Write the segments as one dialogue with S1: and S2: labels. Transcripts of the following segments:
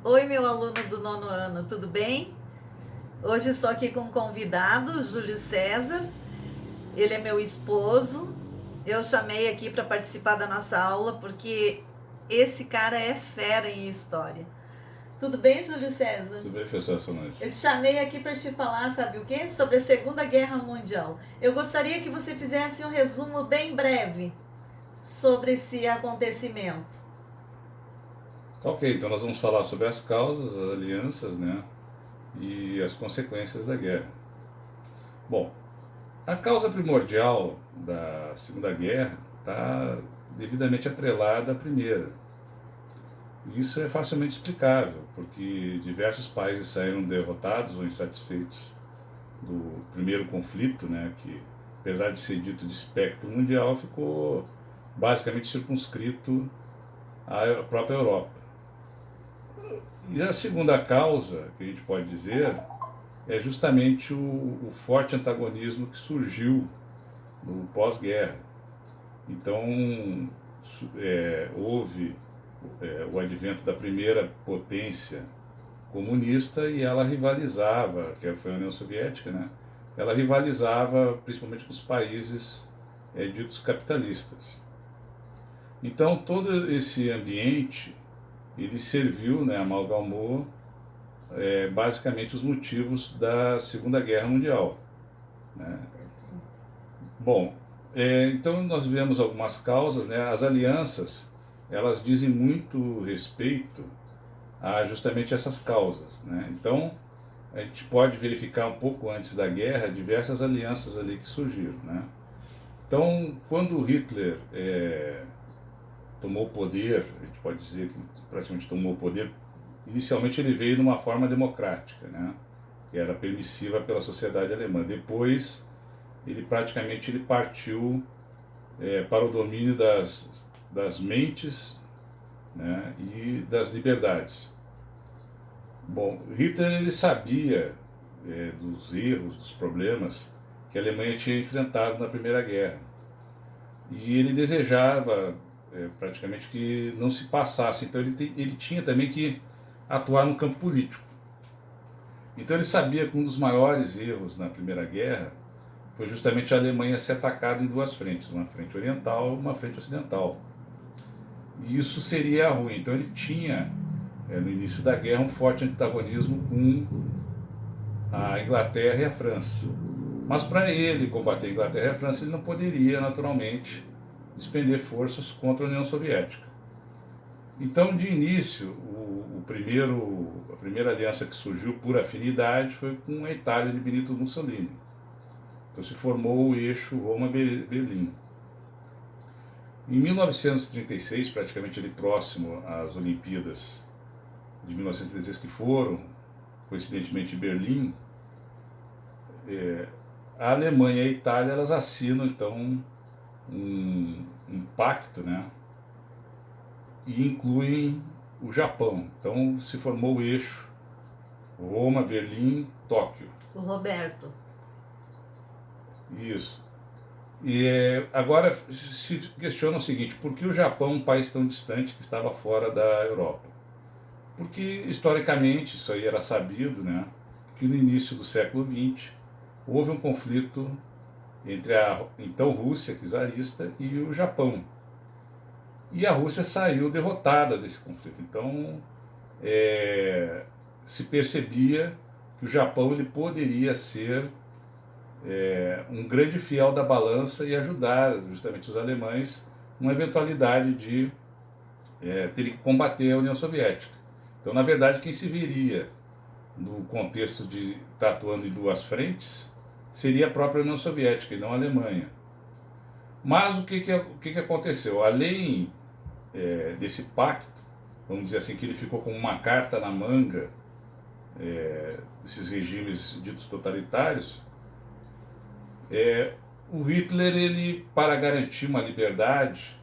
S1: Oi, meu aluno do nono ano, tudo bem? Hoje estou aqui com um convidado, Júlio César. Ele é meu esposo. Eu chamei aqui para participar da nossa aula porque esse cara é fera em história. Tudo bem, Júlio César?
S2: Tudo bem, professor Solange?
S1: Eu te chamei aqui para te falar, sabe o quê? Sobre a Segunda Guerra Mundial. Eu gostaria que você fizesse um resumo bem breve sobre esse acontecimento.
S2: Ok, então nós vamos falar sobre as causas, as alianças, né, e as consequências da guerra. Bom, a causa primordial da Segunda Guerra está devidamente atrelada à Primeira. Isso é facilmente explicável, porque diversos países saíram derrotados ou insatisfeitos do primeiro conflito, né, que apesar de ser dito de espectro mundial, ficou basicamente circunscrito à própria Europa. E a segunda causa, que a gente pode dizer, é justamente o forte antagonismo que surgiu no pós-guerra. Então, houve o advento da primeira potência comunista e ela rivalizava, que foi a União Soviética, né? Ela rivalizava principalmente com os países ditos capitalistas. Então, todo esse ambiente ele serviu, né, amalgamou basicamente os motivos da Segunda Guerra Mundial, né? Bom, então nós vemos algumas causas, né? As alianças, elas dizem muito respeito a justamente essas causas, né? Então a gente pode verificar um pouco antes da guerra diversas alianças ali que surgiram, né? Então, quando Hitler tomou o poder, a gente pode dizer que praticamente tomou o poder. Inicialmente ele veio numa forma democrática, né, que era permissiva pela sociedade alemã. Depois ele praticamente ele partiu para o domínio das mentes, né, e das liberdades. Bom, Hitler ele sabia dos erros, dos problemas que a Alemanha tinha enfrentado na Primeira Guerra. E ele desejava praticamente que não se passasse. Então ele tinha também que atuar no campo político. Então ele sabia que um dos maiores erros na Primeira Guerra foi justamente a Alemanha ser atacada em duas frentes, uma frente oriental e uma frente ocidental. E isso seria ruim. Então ele tinha, no início da guerra, um forte antagonismo com a Inglaterra e a França. Mas para ele combater a Inglaterra e a França, ele não poderia, naturalmente, despender forças contra a União Soviética. Então, de início, a primeira aliança que surgiu por afinidade foi com a Itália de Benito Mussolini. Então se formou o eixo Roma-Berlim. Em 1936, praticamente ali próximo às Olimpíadas de 1936, que foram, coincidentemente, em Berlim, a Alemanha e a Itália elas assinam, então, um pacto, né, e incluem o Japão. Então se formou o eixo Roma, Berlim, Tóquio.
S1: O Roberto.
S2: Isso. E agora se questiona o seguinte: por que o Japão, um país tão distante que estava fora da Europa? Porque historicamente isso aí era sabido, né, que no início do século XX houve um conflito entre a então Rússia czarista e o Japão. E a Rússia saiu derrotada desse conflito. Então se percebia que o Japão ele poderia ser um grande fiel da balança e ajudar justamente os alemães numa eventualidade de ter que combater a União Soviética. Então, na verdade, quem se viria no contexto de estar atuando em duas frentes seria a própria União Soviética e não a Alemanha. Mas o que aconteceu? Além desse pacto, vamos dizer assim, que ele ficou como uma carta na manga desses regimes ditos totalitários, o Hitler, ele, para garantir uma liberdade,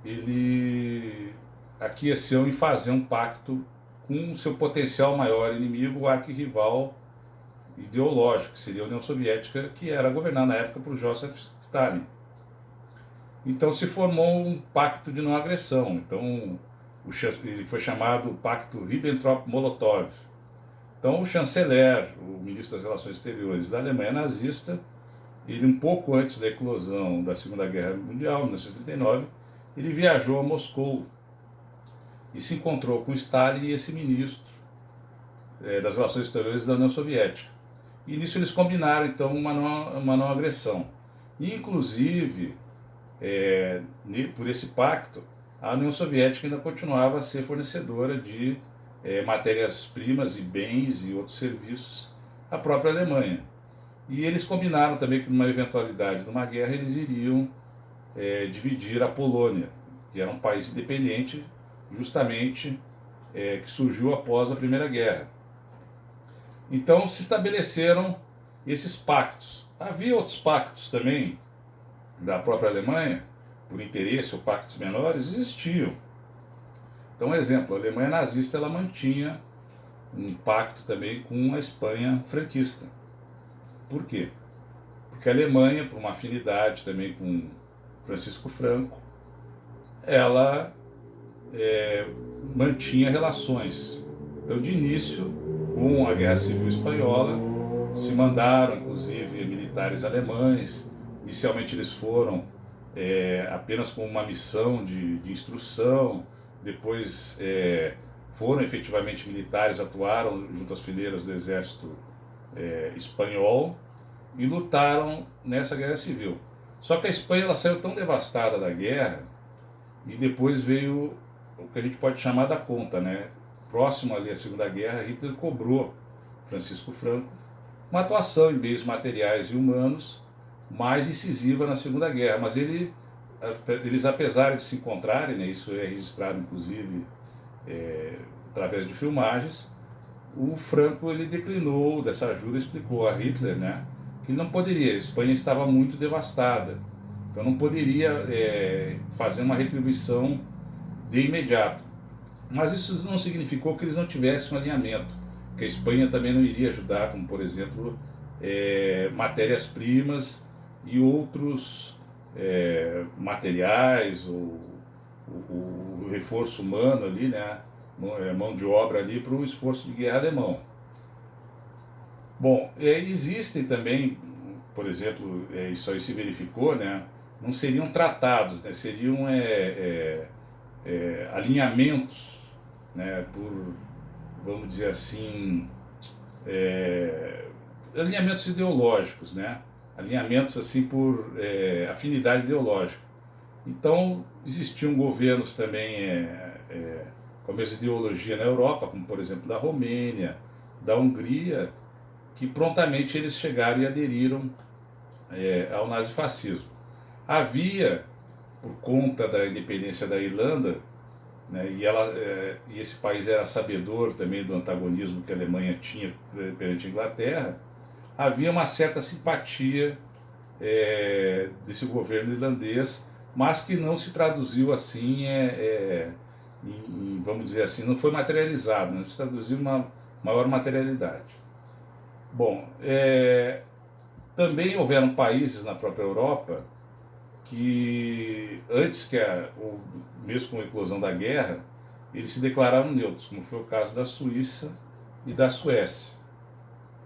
S2: ele aqueceu em fazer um pacto com o seu potencial maior inimigo, o arquirrival ideológico, que seria a União Soviética, que era governada na época por Joseph Stalin. Então se formou um pacto de não agressão. Então ele foi chamado Pacto Ribbentrop-Molotov. Então o chanceler, o ministro das Relações Exteriores da Alemanha nazista, ele um pouco antes da eclosão da Segunda Guerra Mundial, em 1939, ele viajou a Moscou e se encontrou com Stalin e esse ministro das Relações Exteriores da União Soviética. E nisso eles combinaram então uma não agressão. E, inclusive, por esse pacto, a União Soviética ainda continuava a ser fornecedora de matérias-primas e bens e outros serviços à própria Alemanha. E eles combinaram também que, numa eventualidade de uma guerra, eles iriam dividir a Polônia, que era um país independente, justamente que surgiu após a Primeira Guerra. Então se estabeleceram esses pactos. Havia outros pactos também da própria Alemanha, por interesse ou pactos menores, existiam. Então, um exemplo, a Alemanha nazista ela mantinha um pacto também com a Espanha franquista. Por quê? Porque a Alemanha, por uma afinidade também com Francisco Franco, ela mantinha relações. Então, de início, com a Guerra Civil Espanhola, se mandaram, inclusive, militares alemães. Inicialmente eles foram apenas com uma missão de instrução, depois foram efetivamente militares, atuaram junto às fileiras do exército espanhol e lutaram nessa guerra civil. Só que a Espanha ela saiu tão devastada da guerra e depois veio o que a gente pode chamar da conta, né? Próximo ali à Segunda Guerra, Hitler cobrou Francisco Franco uma atuação em meios materiais e humanos mais incisiva na Segunda Guerra, mas eles apesar de se encontrarem, né, isso é registrado inclusive através de filmagens, o Franco ele declinou dessa ajuda, explicou a Hitler, né, que não poderia, a Espanha estava muito devastada, então não poderia fazer uma retribuição de imediato. Mas isso não significou que eles não tivessem um alinhamento, que a Espanha também não iria ajudar, como por exemplo matérias-primas e outros materiais, o reforço humano ali, né, mão de obra ali para o esforço de guerra alemão. Bom, existem também, por exemplo, isso aí se verificou, né, não seriam tratados, né, seriam alinhamentos, né, por, vamos dizer assim, alinhamentos ideológicos, né, alinhamentos assim por afinidade ideológica. Então existiam governos também com a mesma ideologia na Europa, como por exemplo da Romênia, da Hungria, que prontamente eles chegaram e aderiram ao nazifascismo. Havia, por conta da independência da Irlanda, né, e esse país era sabedor também do antagonismo que a Alemanha tinha perante a Inglaterra, havia uma certa simpatia desse governo irlandês, mas que não se traduziu assim, vamos dizer assim, não foi materializado, não se traduziu em uma maior materialidade. Bom, também houveram países na própria Europa que, antes mesmo com a eclosão da guerra, eles se declararam neutros, como foi o caso da Suíça e da Suécia.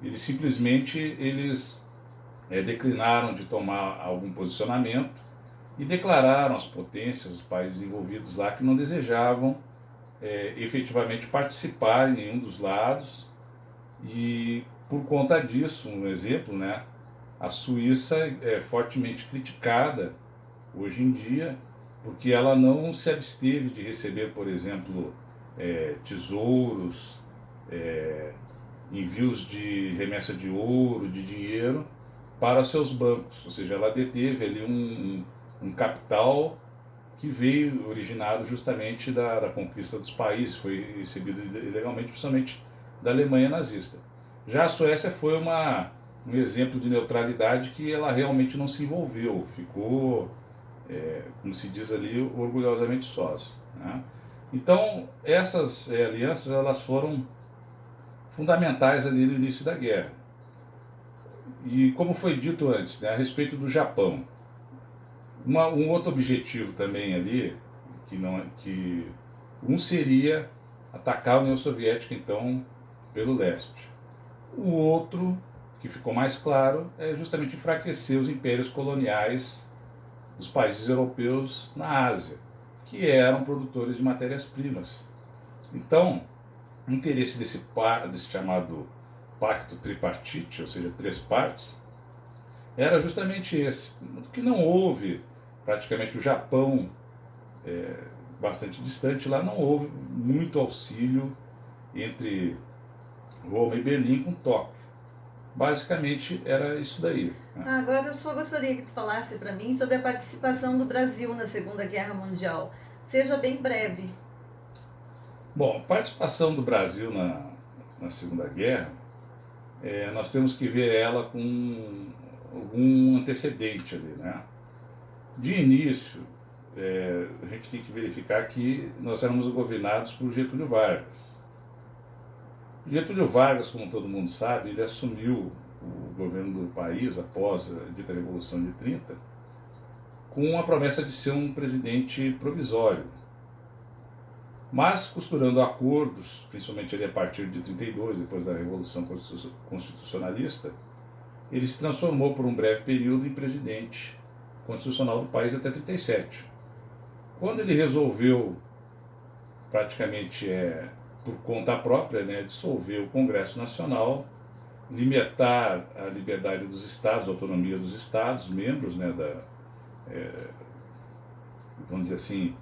S2: Eles simplesmente declinaram de tomar algum posicionamento e declararam às potências, os países envolvidos lá, que não desejavam efetivamente participar em nenhum dos lados. E por conta disso, um exemplo, né, a Suíça é fortemente criticada hoje em dia porque ela não se absteve de receber, por exemplo, tesouros, envios de remessa de ouro, de dinheiro para seus bancos, ou seja, ela deteve ali um capital que veio originado justamente da conquista dos países, foi recebido ilegalmente, principalmente da Alemanha nazista. Já a Suécia foi um exemplo de neutralidade que ela realmente não se envolveu, ficou, como se diz ali, orgulhosamente sós, né? Então, essas alianças elas foram fundamentais ali no início da guerra. E como foi dito antes, né, a respeito do Japão, um outro objetivo também ali, que Um seria atacar a União Soviética, então, pelo leste. O outro, que ficou mais claro, é justamente enfraquecer os impérios coloniais dos países europeus na Ásia, que eram produtores de matérias-primas. Então, o interesse desse chamado pacto tripartite, ou seja, três partes, era justamente esse, que não houve, praticamente o Japão, bastante distante, lá não houve muito auxílio entre Roma e Berlim com Tóquio. Basicamente era isso daí. Né?
S1: Agora eu só gostaria que tu falasse para mim sobre a participação do Brasil na Segunda Guerra Mundial. Seja bem breve.
S2: Bom, a participação do Brasil na Segunda Guerra, nós temos que ver ela com algum antecedente ali, né? De início, a gente tem que verificar que nós éramos governados por Getúlio Vargas. Getúlio Vargas, como todo mundo sabe, ele assumiu o governo do país após a dita Revolução de 30, com a promessa de ser um presidente provisório. Mas costurando acordos, principalmente ali a partir de 32, depois da Revolução Constitucionalista, ele se transformou por um breve período em presidente constitucional do país até 37. Quando ele resolveu, praticamente por conta própria, né, dissolver o Congresso Nacional, limitar a liberdade dos estados, a autonomia dos estados, membros, né, vamos dizer assim,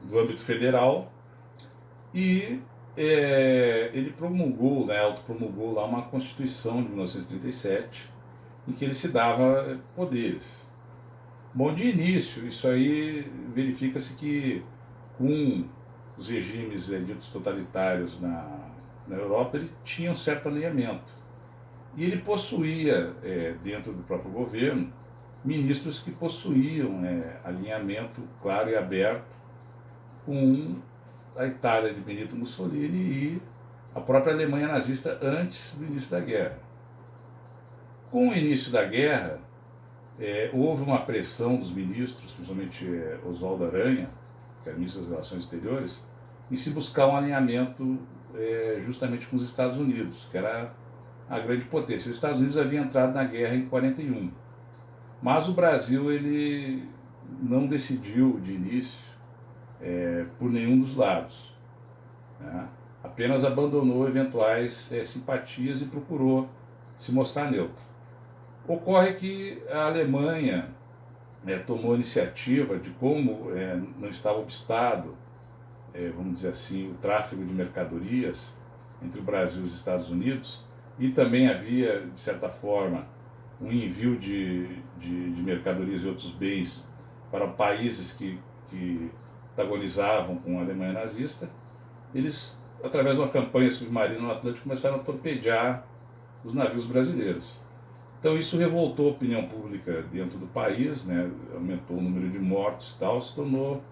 S2: do âmbito federal, e ele promulgou, né, autopromulgou lá uma Constituição de 1937, em que ele se dava poderes. Bom, de início, isso aí verifica-se que com os regimes ditos totalitários na Europa, ele tinha um certo alinhamento. E ele possuía, dentro do próprio governo, ministros que possuíam alinhamento claro e aberto com a Itália de Benito Mussolini e a própria Alemanha nazista antes do início da guerra. Com o início da guerra, houve uma pressão dos ministros, principalmente Oswaldo Aranha, que era ministro das Relações Exteriores, em se buscar um alinhamento justamente com os Estados Unidos, que era a grande potência. Os Estados Unidos haviam entrado na guerra em 41, mas o Brasil ele não decidiu de início por nenhum dos lados, né? Apenas abandonou eventuais simpatias e procurou se mostrar neutro. Ocorre que a Alemanha tomou a iniciativa de como não estava obstado, vamos dizer assim, o tráfego de mercadorias entre o Brasil e os Estados Unidos, e também havia, de certa forma, um envio de mercadorias e outros bens para países que antagonizavam com a Alemanha nazista. Eles, através de uma campanha submarina no Atlântico, começaram a torpedear os navios brasileiros. Então isso revoltou a opinião pública dentro do país, né? Aumentou o número de mortos e tal, se tornou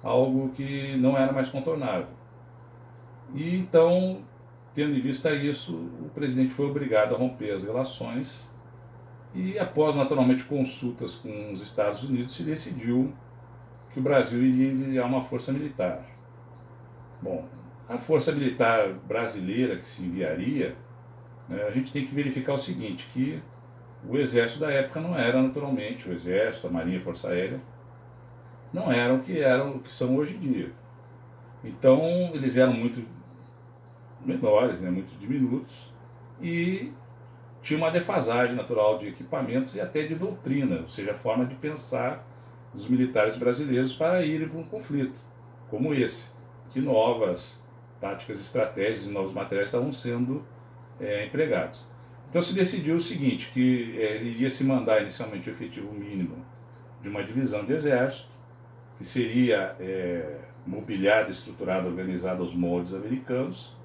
S2: algo que não era mais contornável. E então, tendo em vista isso, o presidente foi obrigado a romper as relações e, após naturalmente consultas com os Estados Unidos, se decidiu que o Brasil iria enviar uma força militar. Bom, a força militar brasileira que se enviaria, né, a gente tem que verificar o seguinte, que o exército da época não era naturalmente, o exército, a marinha, a força aérea, não eram o que são hoje em dia. Então eles eram muito menores, né, muito diminutos, e tinha uma defasagem natural de equipamentos e até de doutrina, ou seja, a forma de pensar dos militares brasileiros para irem para um conflito como esse, que novas táticas, estratégias e novos materiais estavam sendo empregados. Então se decidiu o seguinte, que iria se mandar inicialmente o efetivo mínimo de uma divisão de exército, que seria mobiliada, estruturada, organizada aos moldes americanos.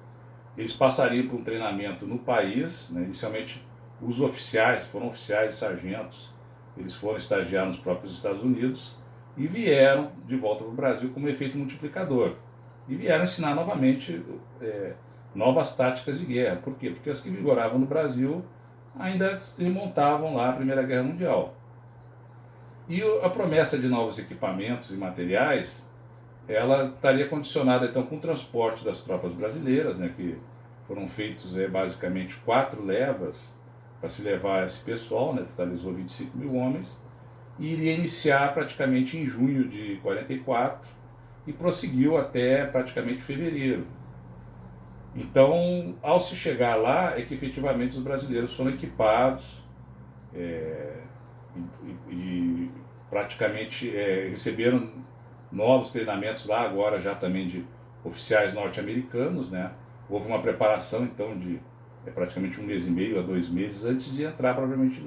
S2: Eles passariam por um treinamento no país, né? Inicialmente os oficiais, foram oficiais e sargentos, eles foram estagiar nos próprios Estados Unidos e vieram de volta para o Brasil como efeito multiplicador. E vieram ensinar novamente novas táticas de guerra. Por quê? Porque as que vigoravam no Brasil ainda remontavam lá à Primeira Guerra Mundial. E a promessa de novos equipamentos e materiais ela estaria condicionada então com o transporte das tropas brasileiras, né, que foram feitos basicamente 4 levas para se levar esse pessoal, né, totalizou 25 mil homens, e iria iniciar praticamente em junho de 44 e prosseguiu até praticamente fevereiro. Então, ao se chegar lá, é que efetivamente os brasileiros foram equipados e praticamente receberam novos treinamentos lá, agora já também de oficiais norte-americanos, né? Houve uma preparação então de praticamente 1 mês e meio a 2 meses antes de entrar propriamente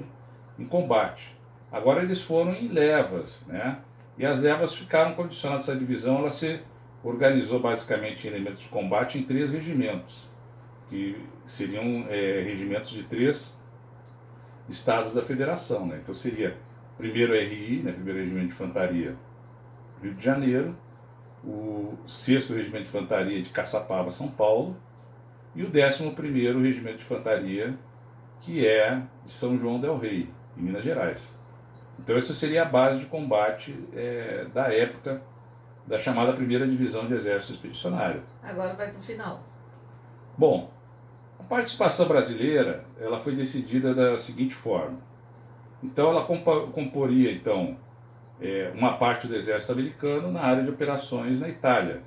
S2: em combate. Agora eles foram em levas, né? E as levas ficaram condicionadas, essa divisão ela se organizou basicamente em elementos de combate em 3 regimentos, que seriam regimentos de 3 estados da federação, né? Então seria primeiro RI, né, primeiro Regimento de Infantaria, Rio de Janeiro, o 6º Regimento de Infantaria de Caçapava, São Paulo, e o 11º Regimento de Infantaria, que é de São João del Rei, em Minas Gerais. Então essa seria a base de combate da época da chamada Primeira Divisão de Exército Expedicionário.
S1: Agora vai para o final.
S2: Bom, a participação brasileira ela foi decidida da seguinte forma. Então ela comporia então uma parte do exército americano na área de operações na Itália.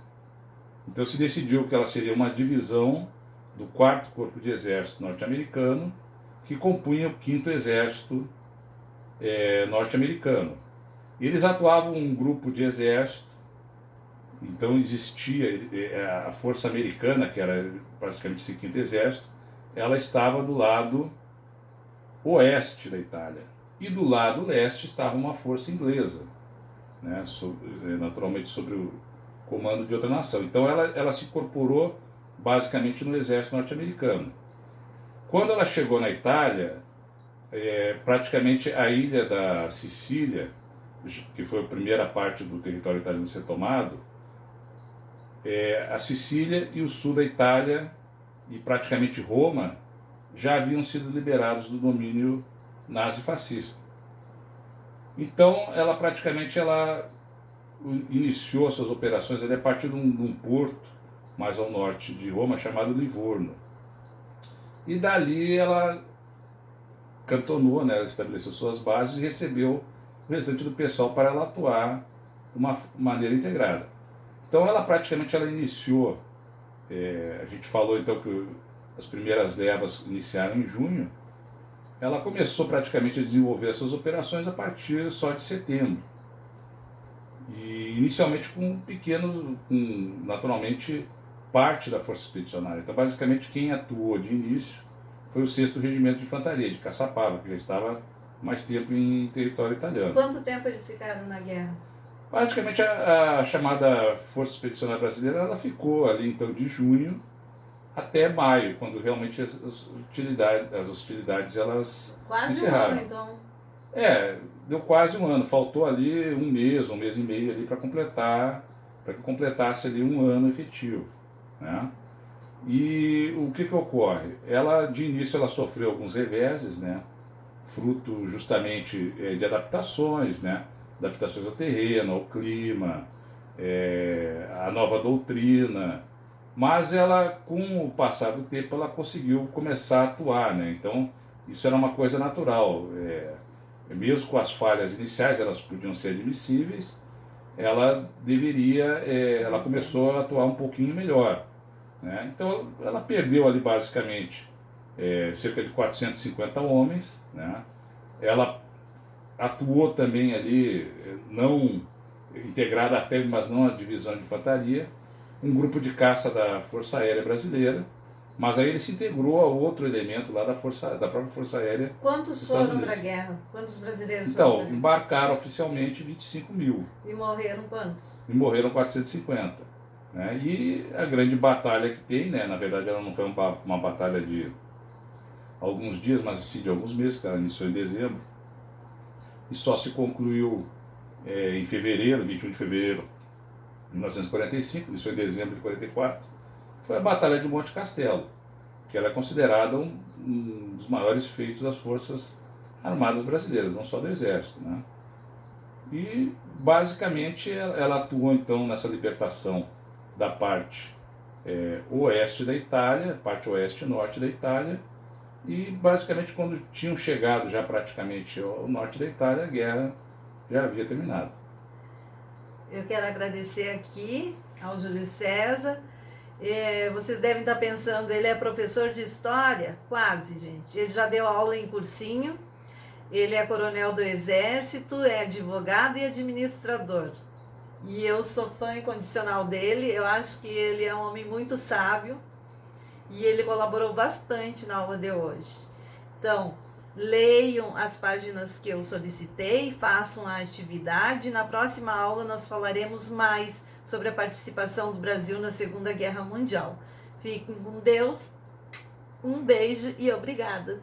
S2: Então se decidiu que ela seria uma divisão do 4º Corpo de Exército norte-americano, que compunha o 5º Exército norte-americano. Eles atuavam um grupo de exército, então existia a força americana, que era praticamente esse 5º Exército, ela estava do lado oeste da Itália. E do lado leste estava uma força inglesa, né, naturalmente sob o comando de outra nação. Então ela se incorporou basicamente no exército norte-americano. Quando ela chegou na Itália, praticamente a ilha da Sicília, que foi a primeira parte do território italiano a ser tomado, a Sicília e o sul da Itália e praticamente Roma já haviam sido liberados do domínio nazi-fascista. Então ela praticamente iniciou suas operações a partir de um porto mais ao norte de Roma chamado Livorno. E dali ela cantonou, né, estabeleceu suas bases e recebeu o restante do pessoal para ela atuar de uma maneira integrada. Então ela praticamente iniciou, a gente falou então que as primeiras levas iniciaram em junho, ela começou praticamente a desenvolver essas operações a partir só de setembro. E inicialmente com naturalmente, parte da Força Expedicionária. Então basicamente quem atuou de início foi o 6º Regimento de Infantaria, de Caçapava, que já estava mais tempo em território italiano.
S1: Quanto tempo eles ficaram na guerra?
S2: Praticamente a chamada Força Expedicionária Brasileira ela ficou ali então de junho até maio, quando realmente as hostilidades elas
S1: quase
S2: se encerraram.
S1: Um ano, então.
S2: Deu quase um ano, faltou ali um mês e meio ali para que completasse ali um ano efetivo, né? E o que ocorre? Ela de início ela sofreu alguns reveses, né? Fruto justamente de adaptações, né? Adaptações ao terreno, ao clima, a nova doutrina, mas ela, com o passar do tempo, ela conseguiu começar a atuar, né? Então, isso era uma coisa natural. Mesmo com as falhas iniciais, elas podiam ser admissíveis, ela começou a atuar um pouquinho melhor, né? Então, ela perdeu ali basicamente cerca de 450 homens, né? Ela atuou também ali, não integrada à FEB, mas não à divisão de infantaria, um grupo de caça da Força Aérea Brasileira, mas aí ele se integrou a outro elemento lá da própria Força Aérea.
S1: Quantos foram para a guerra? Quantos brasileiros
S2: então,
S1: foram para a guerra?
S2: Embarcaram oficialmente 25 mil.
S1: E morreram quantos?
S2: E morreram 450. Né? E a grande batalha que tem, né? Na verdade ela não foi uma batalha de alguns dias, mas sim de alguns meses, que ela iniciou em dezembro, e só se concluiu em fevereiro, 21 de fevereiro de 1945, iniciou em dezembro de 44, foi a Batalha de Monte Castelo, que ela é considerada um dos maiores feitos das Forças Armadas Brasileiras, não só do Exército, né? E basicamente ela atuou então nessa libertação da parte oeste da Itália, parte oeste e norte da Itália, e basicamente quando tinham chegado já praticamente ao norte da Itália, a guerra já havia terminado.
S1: Eu quero agradecer aqui ao Júlio César. Vocês devem estar pensando, ele é professor de história? Quase, gente. Ele já deu aula em cursinho, ele é coronel do Exército, é advogado e administrador. E eu sou fã incondicional dele, eu acho que ele é um homem muito sábio e ele colaborou bastante na aula de hoje. Então, leiam as páginas que eu solicitei, façam a atividade. Na próxima aula nós falaremos mais sobre a participação do Brasil na Segunda Guerra Mundial. Fiquem com Deus, um beijo e obrigada.